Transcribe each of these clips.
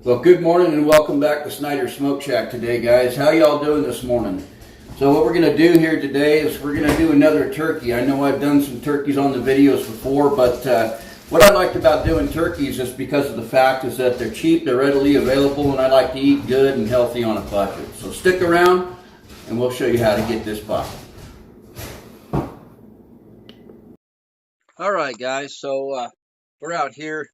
Well, good morning and welcome back to Snyder Smoke Shack today, guys. How y'all doing this morning? So what we're going to do here today is we're going to do another turkey. I know I've done some turkeys on the videos before, but what I liked about doing turkeys is because of the fact is that they're cheap, they're readily available, and I like to eat good and healthy on a budget. So stick around and we'll show you how to get this bucket. All right, guys, so we're out here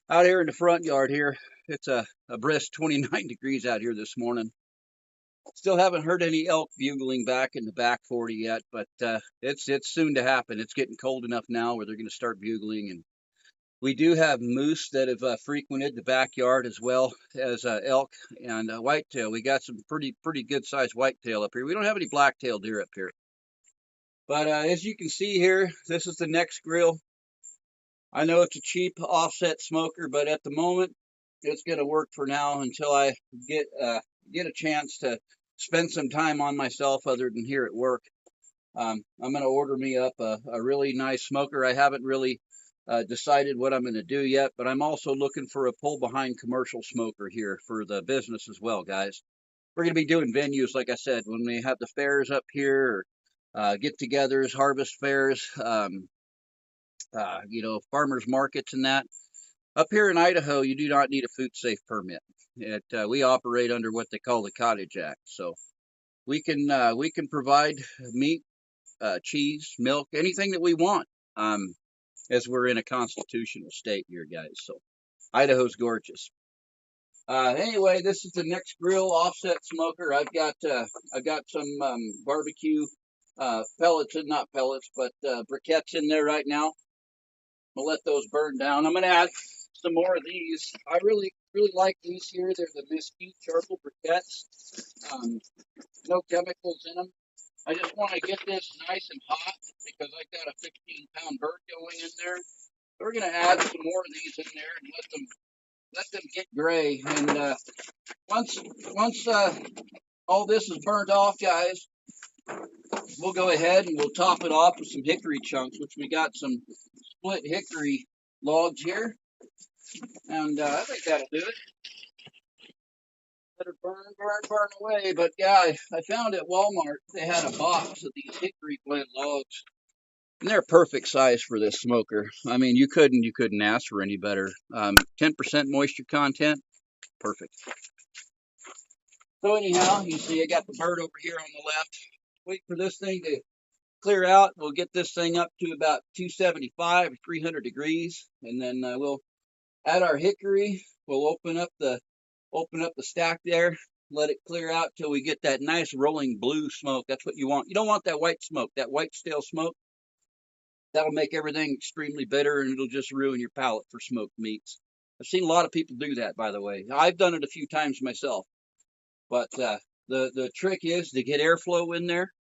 in the front yard here. It's a brisk 29 degrees out here this morning. Still haven't heard any elk bugling back in the back 40 yet, but it's soon to happen. It's getting cold enough now where they're going to start bugling, and we do have moose that have frequented the backyard as well as elk and whitetail. We got some pretty good sized whitetail up here. We don't have any blacktail deer up here, but as you can see here, this is the next grill. I know it's a cheap offset smoker, but at the moment, it's going to work for now until I get a chance to spend some time on myself other than here at work. I'm going to order me up a really nice smoker. I haven't really decided what I'm going to do yet, but I'm also looking for a pull behind commercial smoker here for the business as well, guys. We're going to be doing venues, like I said, when we have the fairs up here, or get-togethers, harvest fairs, farmers markets and that. Up here in Idaho, you do not need a food safe permit. We operate under what they call the Cottage Act, so we can provide meat, cheese, milk, anything that we want, as we're in a constitutional state here, guys. So Idaho's gorgeous. Anyway, this is the next grill offset smoker. I've got some barbecue pellets, and not pellets, but briquettes in there right now. I'll let those burn down. I'm going to add some more of these. I really like these here. They're the mesquite charcoal briquettes. No chemicals in them. I just want to get this nice and hot because I got a 15-pound bird going in there. We're going to add some more of these in there and let them get gray. And once all this is burnt off, guys, we'll go ahead and we'll top it off with some hickory chunks, which we got some split hickory logs here, and I think that'll do it. Let it burn away. But yeah, I found at Walmart they had a box of these hickory blend logs, and they're perfect size for this smoker. I mean, you couldn't ask for any better. 10% moisture content, perfect. So anyhow, you see I got the bird over here on the left. Wait for this thing to clear out. We'll get this thing up to about 275 or 300 degrees, and then we'll add our hickory. We'll open up the stack there, let it clear out till we get that nice rolling blue smoke. That's what you want. You don't want that white smoke, that white stale smoke. That'll make everything extremely bitter, and it'll just ruin your palate for smoked meats. I've seen a lot of people do that, by the way. I've done it a few times myself, but the trick is to get airflow in there.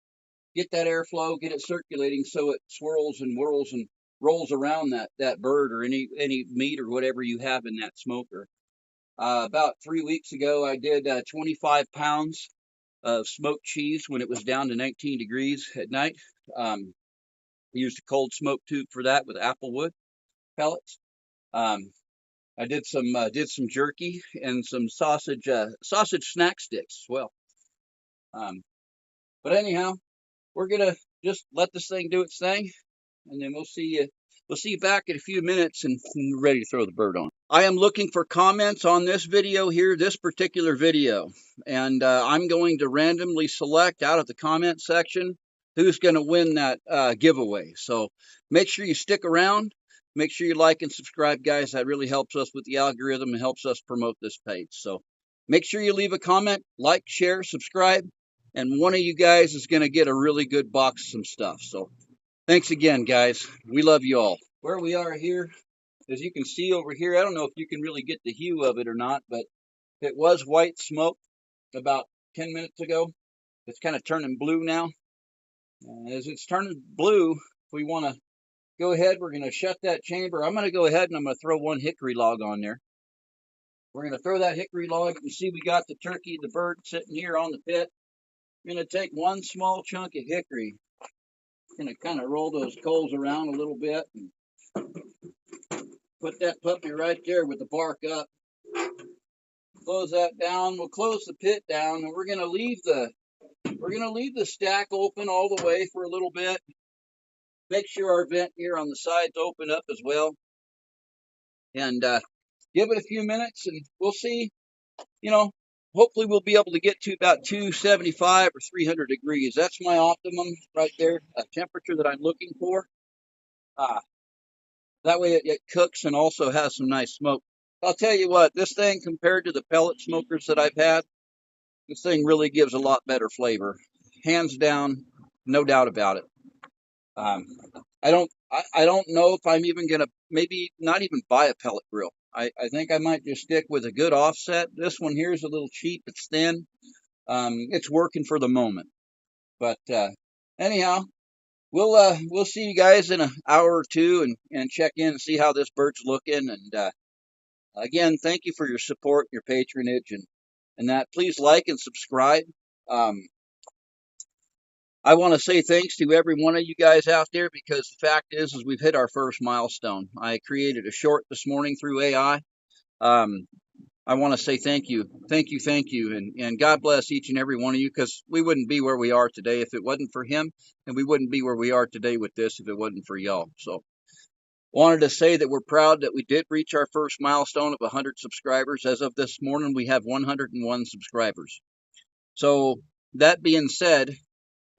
Get that airflow, get it circulating so it swirls and whirls and rolls around that bird or any meat or whatever you have in that smoker. About 3 weeks ago, I did 25 pounds of smoked cheese when it was down to 19 degrees at night. I used a cold smoke tube for that with applewood pellets. I did some jerky and some sausage snack sticks as well. But anyhow, we're gonna just let this thing do its thing, and then we'll see you back in a few minutes, and we're ready to throw the bird on. I am looking for comments on this video here, this particular video, and I'm going to randomly select out of the comment section who's going to win that giveaway. So make sure you stick around. Make sure you like and subscribe, guys. That really helps us with the algorithm and helps us promote this page. So make sure you leave a comment, like, share, subscribe, and one of you guys is going to get a really good box of some stuff. So thanks again, guys. We love you all. Where we are here, as you can see over here, I don't know if you can really get the hue of it or not, but it was white smoke about 10 minutes ago. It's kind of turning blue now. As it's turning blue, we want to go ahead. We're going to shut that chamber. I'm going to go ahead and I'm going to throw one hickory log on there. We're going to throw that hickory log. You can see we got the turkey, the bird sitting here on the pit. I'm going to take one small chunk of hickory. I'm going to kind of roll those coals around a little bit and put that puppy right there with the bark up. Close that down. We'll close the pit down, and we're gonna leave the stack open all the way for a little bit. Make sure our vent here on the sides open up as well, and give it a few minutes, and we'll see. You know, hopefully we'll be able to get to about 275 or 300 degrees. That's my optimum right there, temperature that I'm looking for. That way it cooks and also has some nice smoke. I'll tell you what, this thing compared to the pellet smokers that I've had, this thing really gives a lot better flavor. Hands down, no doubt about it. I don't know if I'm even gonna maybe not even buy a pellet grill. I think I might just stick with a good offset. This one here is a little cheap. It's thin. It's working for the moment. But anyhow, we'll see you guys in an hour or two and check in and see how this bird's looking. And again, thank you for your support, your patronage, and that. Please like and subscribe. I want to say thanks to every one of you guys out there, because the fact is we've hit our first milestone. I created a short this morning through AI. I want to say thank you, and God bless each and every one of you, because we wouldn't be where we are today if it wasn't for him, and we wouldn't be where we are today with this if it wasn't for y'all. So wanted to say that we're proud that we did reach our first milestone of 100 subscribers. As of this morning, we have 101 subscribers. So that being said,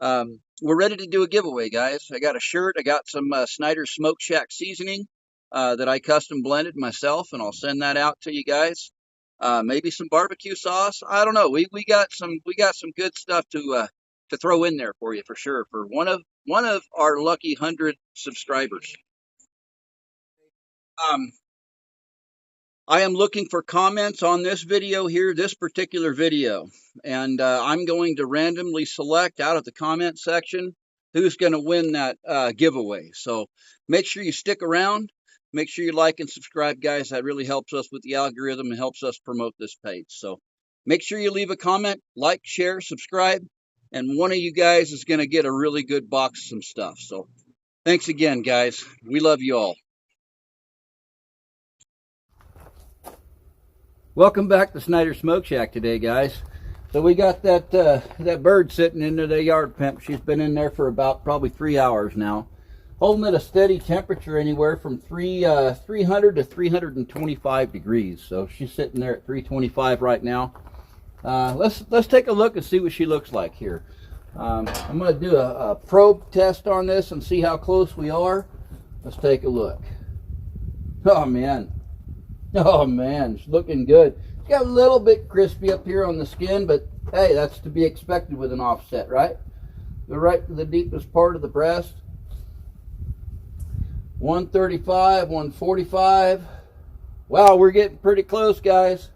we're ready to do a giveaway, guys. I got a shirt. I got some Snyder's Smoke Shack seasoning that I custom blended myself, and I'll send that out to you guys. Maybe some barbecue sauce. I don't know. We got some good stuff to throw in there for you for sure, for one of our lucky 100 subscribers. I am looking for comments on this video here, this particular video, and I'm going to randomly select out of the comment section who's going to win that giveaway. So make sure you stick around. Make sure you like and subscribe, guys. That really helps us with the algorithm and helps us promote this page. So make sure you leave a comment, like, share, subscribe, and one of you guys is going to get a really good box of some stuff. So thanks again, guys. We love you all. Welcome back to Snyder's Smoke Shack today, guys. So we got that bird sitting in the yard pump. She's been in there for about probably 3 hours now, holding at a steady temperature anywhere from 300 to 325 degrees. So she's sitting there at 325 right now. Let's take a look and see what she looks like here. I'm going to do a probe test on this and see how close we are. Let's take a look. Oh man. Oh man, it's looking good. It's got a little bit crispy up here on the skin, but hey, that's to be expected with an offset, right? Go right to the deepest part of the breast. 135, 145. Wow, we're getting pretty close, guys.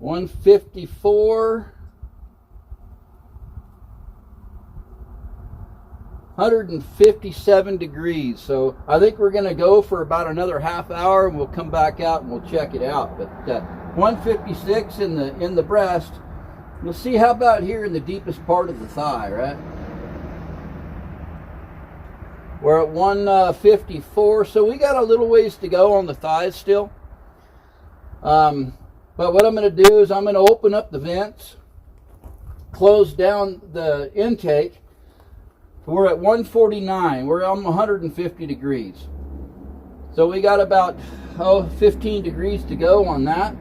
154. 157 degrees. So I think we're going to go for about another half hour, and we'll come back out and we'll check it out. But 156 in the breast. We'll see how about here in the deepest part of the thigh, right? We're at 154, so we got a little ways to go on the thighs still. But what I'm going to do is I'm going to open up the vents, close down the intake. We're at 149. We're on 150 degrees. So we got about 15 degrees to go on that.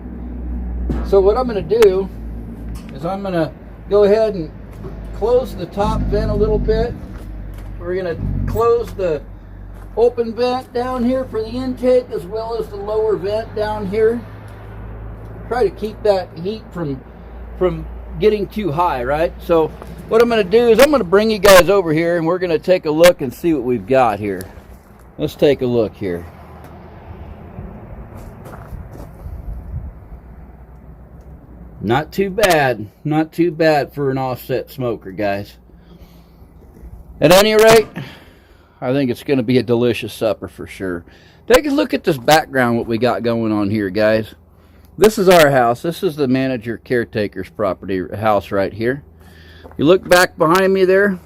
So what I'm going to do is I'm going to go ahead and close the top vent a little bit. We're going to close the open vent down here for the intake, as well as the lower vent down here. Try to keep that heat from getting too high, right? So what I'm going to do is I'm going to bring you guys over here, and we're going to take a look and see what we've got here. Let's take a look here. Not too bad. Not too bad for an offset smoker, guys. At any rate, I think it's going to be a delicious supper for sure. Take a look at this background, what we got going on here, guys. This is our house. This is the manager caretaker's property house right here. You look back behind me there,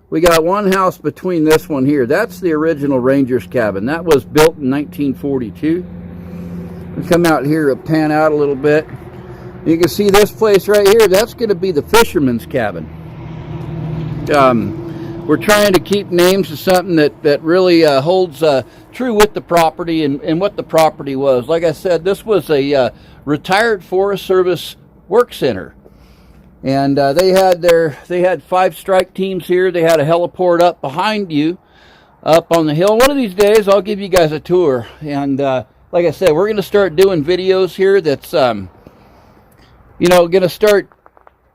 we got one house between this one here. That's the original Ranger's cabin. That was built in 1942. Come out here, pan out a little bit. You can see this place right here. That's going to be the fisherman's cabin. We're trying to keep names to something that really holds true with the property and what the property was. Like I said, this was a retired Forest Service work center, and they had 5 strike teams here. They had a heliport up behind you, up on the hill. One of these days, I'll give you guys a tour. And like I said, we're going to start doing videos here. That's going to start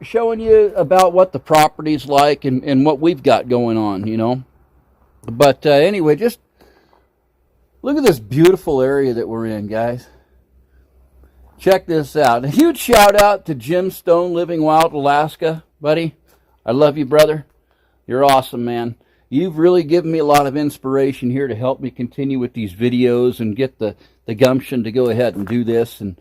showing you about what the property's like and what we've got going on, But anyway, just look at this beautiful area that we're in, guys. Check this out. A huge shout out to Jim Stone, Living Wild, Alaska. Buddy, I love you, brother. You're awesome, man. You've really given me a lot of inspiration here to help me continue with these videos and get the gumption to go ahead and do this. And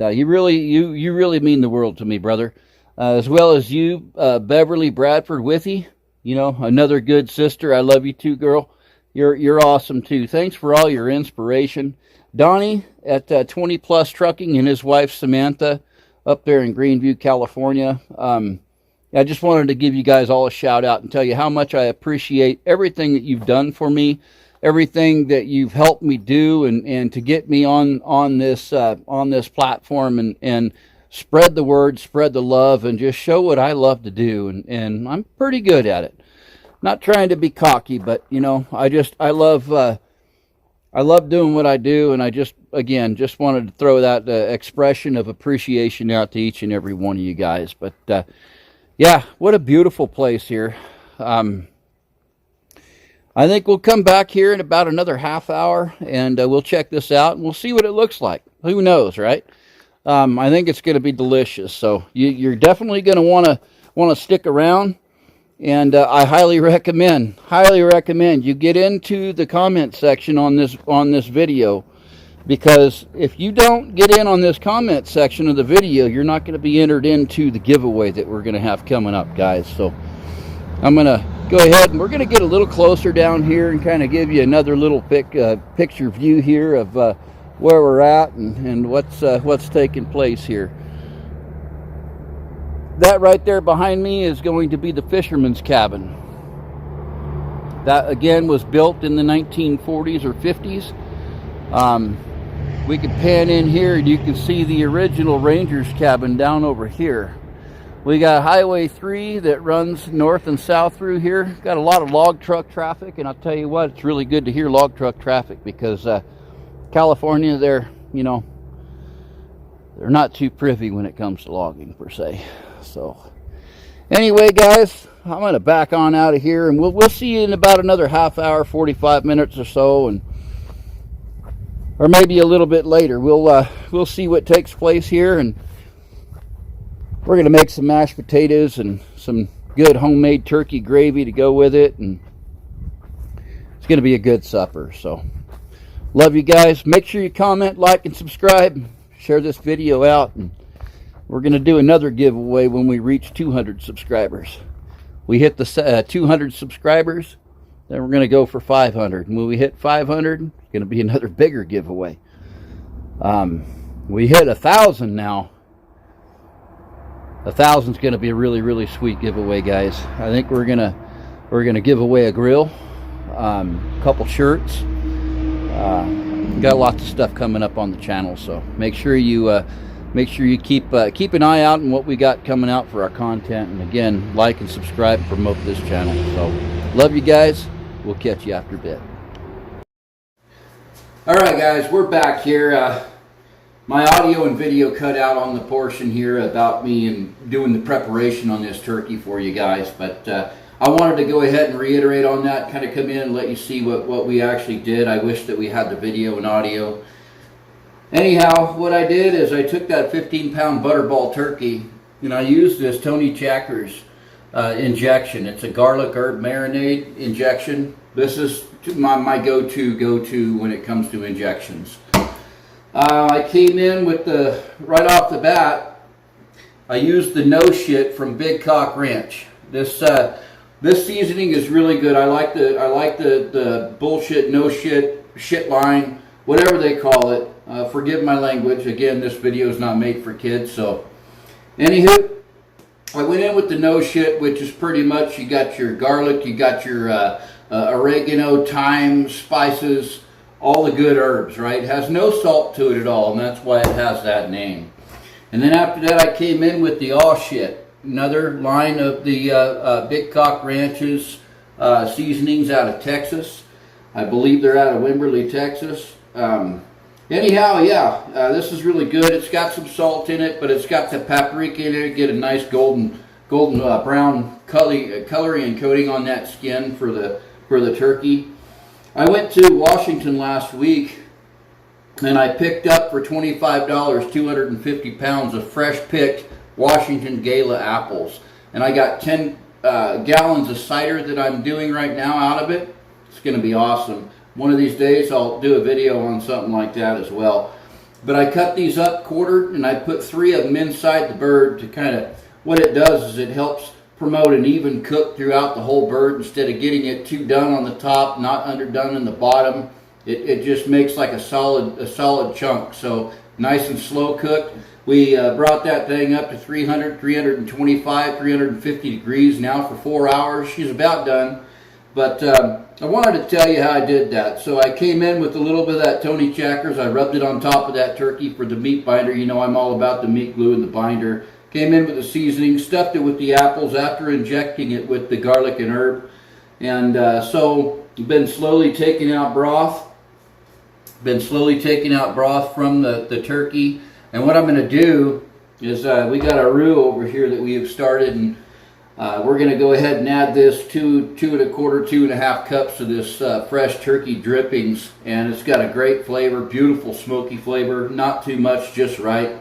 you really mean the world to me, brother. As well as you, Beverly Bradford Withy, another good sister. I love you too, girl. You're awesome too. Thanks for all your inspiration. Donnie at 20 Plus Trucking and his wife Samantha up there in Greenview, California. I just wanted to give you guys all a shout out and tell you how much I appreciate everything that you've done for me, everything that you've helped me do, and to get me on this platform and spread the word, spread the love, and just show what I love to do. And I'm pretty good at it. Not trying to be cocky, but I love doing what I do, and I just wanted to throw that expression of appreciation out to each and every one of you guys. But yeah, what a beautiful place here. I think we'll come back here in about another half hour, and we'll check this out, and we'll see what it looks like. Who knows, right? I think it's going to be delicious. So you're definitely going to want to stick around, and I highly recommend you get into the comment section on this video, because if you don't get in on this comment section of the video, you're not going to be entered into the giveaway that we're going to have coming up, guys. So I'm going to go ahead and we're going to get a little closer down here and kind of give you another little picture view here of where we're at and what's taking place here. That right there behind me is going to be the fisherman's cabin. That again was built in the 1940s or 50s. We can pan in here and you can see the original Ranger's cabin down over here. We got Highway 3 that runs north and south through here. Got a lot of log truck traffic, and I'll tell you what, it's really good to hear log truck traffic, because California, they're not too privy when it comes to logging per se. So anyway, guys, I'm going to back on out of here, and we'll see you in about another half hour, 45 minutes or so, or maybe a little bit later. We'll see what takes place here, and we're going to make some mashed potatoes and some good homemade turkey gravy to go with it, and it's going to be a good supper. So love you guys. Make sure you comment, like, and subscribe. Share this video out, and we're going to do another giveaway when we reach 200 subscribers. We hit the 200 subscribers, then we're going to go for 500. And when we hit 500, it's going to be another bigger giveaway. We hit 1,000 now. 1,000 is going to be a really, really sweet giveaway, guys. I think we're gonna give away a grill, a couple shirts. Got lots of stuff coming up on the channel, so make sure you keep an eye out on what we got coming out for our content. And again, like and subscribe and promote this channel. So love you guys. We'll catch you after a bit. All right, guys, we're back here. My audio and video cut out on the portion here about me and doing the preparation on this turkey for you guys, but I wanted to go ahead and reiterate on that, kind of come in and let you see what we actually did. I wish that we had the video and audio. Anyhow, what I did is I took that 15-pound Butterball turkey, and I used this Tony Chacker's injection. It's a garlic herb marinade injection. This is my go-to when it comes to injections. I came in with right off the bat, I used the No Shit from Big Cock Ranch. This seasoning is really good. I like the bullshit, no shit, shit line, whatever they call it. Forgive my language. Again, this video is not made for kids. So, anywho, I went in with the no shit, which is pretty much you got your garlic, you got your oregano, thyme, spices, all the good herbs, right? It has no salt to it at all, and that's why it has that name. And then after that, I came in with the all shit, another line of the Big Cock Ranch's seasonings out of Texas. I believe they're out of Wimberley, Texas. Anyhow, yeah, this is really good. It's got some salt in it, but it's got the paprika in it. Get a nice golden brown coloring and coating on that skin for the turkey. I went to Washington last week, and I picked up for $25 250 pounds of fresh picked Washington Gala apples, and I got 10 gallons of cider that I'm doing right now out of it. It's going to be awesome. One of these days I'll do a video on something like that as well. But I cut these up quartered, and I put 3 of them inside the bird to kind of, what it does is it helps promote an even cook throughout the whole bird instead of getting it too done on the top, not underdone in the bottom. It just makes like a solid chunk. So nice and slow cooked. We brought that thing up to 300, 325, 350 degrees now for 4 hours. She's about done. But I wanted to tell you how I did that. So I came in with a little bit of that Tony Chackers. I rubbed it on top of that turkey for the meat binder. You know I'm all about the meat glue and the binder. Came in with the seasoning, stuffed it with the apples after injecting it with the garlic and herb. And so been slowly taking out broth. Been slowly taking out broth from the turkey. And what I'm going to do is we got a roux over here that we have started, and we're going to go ahead and add this 2 1/4 cups of this fresh turkey drippings, and it's got a great flavor, beautiful smoky flavor, not too much, just right.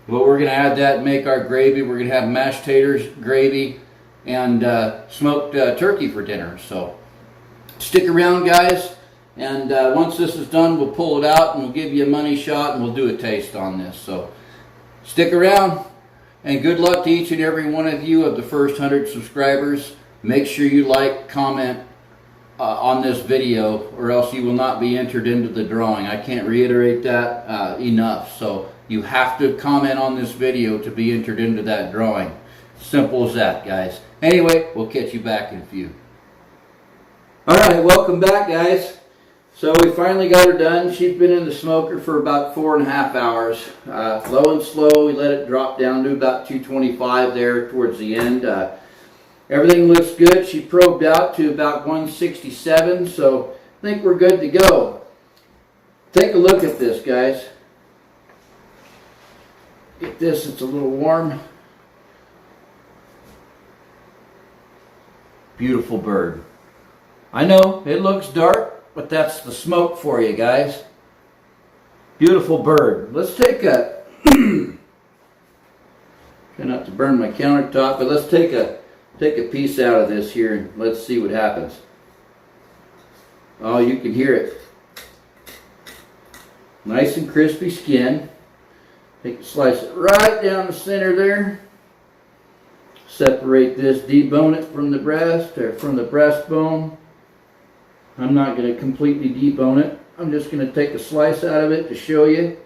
But we're going to add that and make our gravy. We're going to have mashed taters, gravy, and smoked turkey for dinner. So stick around, guys, and once this is done, we'll pull it out and we'll give you a money shot and we'll do a taste on this. So stick around. And good luck to each and every one of you of the first 100 subscribers. Make sure you like, comment on this video, or else you will not be entered into the drawing. I can't reiterate that enough. So you have to comment on this video to be entered into that drawing. Simple as that, guys. Anyway, we'll catch you back in a few. Alright, welcome back, guys. So we finally got her done. She's been in the smoker for about 4.5 hours. Low and slow, we let it drop down to about 225 there towards the end. Everything looks good. She probed out to about 167, so I think we're good to go. Take a look at this, guys. Get this, it's a little warm. Beautiful bird. I know, it looks dark, but that's the smoke for you, guys. Beautiful bird. Let's take a try not to burn my countertop, but let's take a piece out of this here and let's see what happens. Oh, you can hear it. Nice and crispy skin. Take a slice it right down the center there. Separate this, debone it from the breast or from the breastbone. I'm not going to completely debone it. I'm just going to take a slice out of it to show you.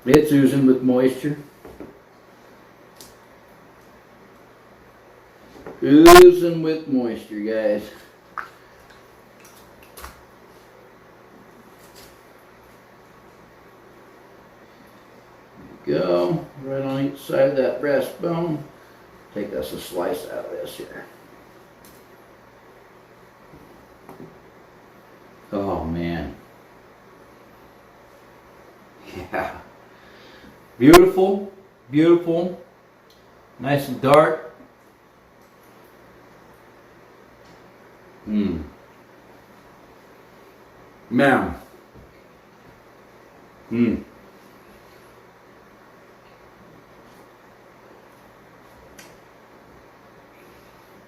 It's oozing with moisture. Oozing with moisture, guys. There we go. Right on each side of that breastbone. Take us a slice out of this here. Oh man. Yeah. Beautiful, beautiful. Nice and dark. Man.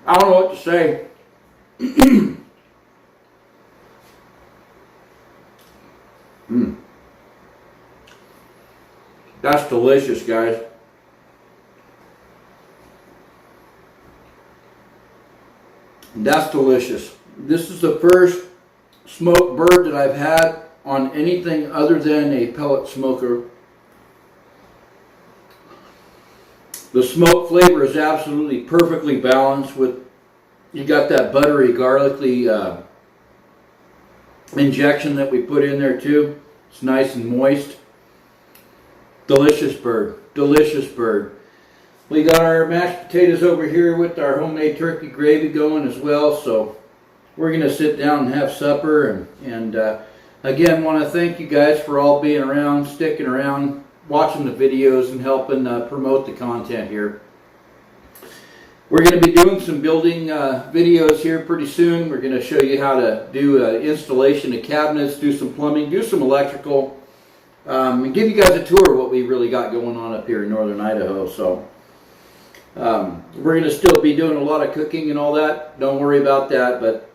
I don't know what to say. That's delicious, guys. That's delicious. This is the first smoked bird that I've had on anything other than a pellet smoker. The smoke flavor is absolutely perfectly balanced with, you got that buttery, garlicky injection that we put in there too. It's nice and moist. Delicious bird, delicious bird. We got our mashed potatoes over here with our homemade turkey gravy going as well, so we're going to sit down and have supper. And again, want to thank you guys for all being around, sticking around, watching the videos, and helping promote the content here. We're going to be doing some building videos here pretty soon. We're going to show you how to do installation of cabinets, do some plumbing, do some electrical, and give you guys a tour of what we really got going on up here in northern Idaho. So we're going to still be doing a lot of cooking and all that. Don't worry about that. But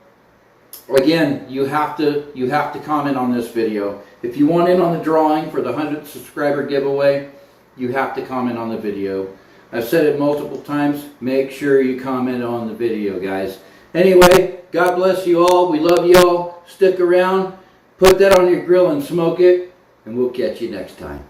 again, you have to comment on this video. If you want in on the drawing for the 100th subscriber giveaway, you have to comment on the video. I've said it multiple times. Make sure you comment on the video, guys. Anyway, God bless you all. We love you all. Stick around. Put that on your grill and smoke it. And we'll catch you next time.